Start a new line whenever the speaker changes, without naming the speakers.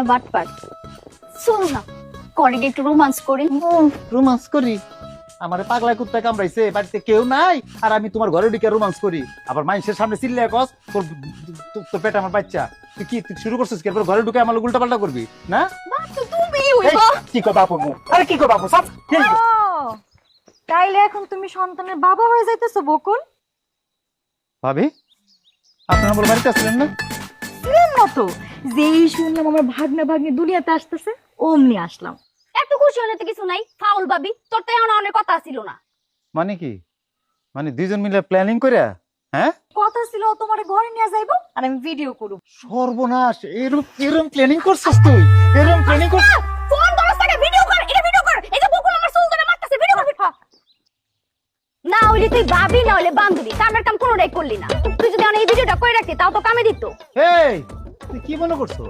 বাটপার চল না করে একটু রোমান্স করি।
রোমান্স করি? আমারে পাগলা কুত্তা কামড়াইছে, বাড়িতে কেউ নাই, আর আমি তোমার ঘরে ঢুকে রোমান্স করি? আবার মানুষের সামনে চিল্লে কস তোর পেট আমার বাচ্চা, তুই শুরু করছিস কি? ঘরে ঢুকে আমার উল্টা পাল্টা করবি না?
তুমি
কি কো বাপু? আরে কি কো বাপু? সব
তাইলে এখন তুমি সন্তানের বাবা হয়ে যাইতেছো বকুল?
ভাবি, আপনার আমার বাড়িতে আসলেন না?
ছিলেন না তো, যেই শুনলাম আমার ভাগ্না ভাগ্নি দুনিয়াতে আসতেছে অমনি আসলাম।
এত খুশি হলে তো কিছু নাই, ফাউল ভাবি, তোর তো এমন অনেক কথা ছিল না।
মানে কি? মানে দুইজন মিলে প্ল্যানিং করে? হ্যাঁ,
কথা ছিল তোমার ঘরে নিয়ে যাইবো আর আমি ভিডিও করব।
সর্বনাশ! এরম প্ল্যানিং করছিস তুই? এরম প্ল্যানিং কর?
ফোন ধরস টাকা ভিডিও কর, এটা ভিডিও কর। এই যে বকুল আমার চুল ধরে মারতেছে, ভিডিও করবি। না হইলে তুই ভাবি, না হইলে বান্ধবী, কামের কাম কোনোটাই করলি না। তুই যদি এই ভিডিওটা করে রাখতি তাও তো কামে দিত।
এই, তুই কি মনে করছো?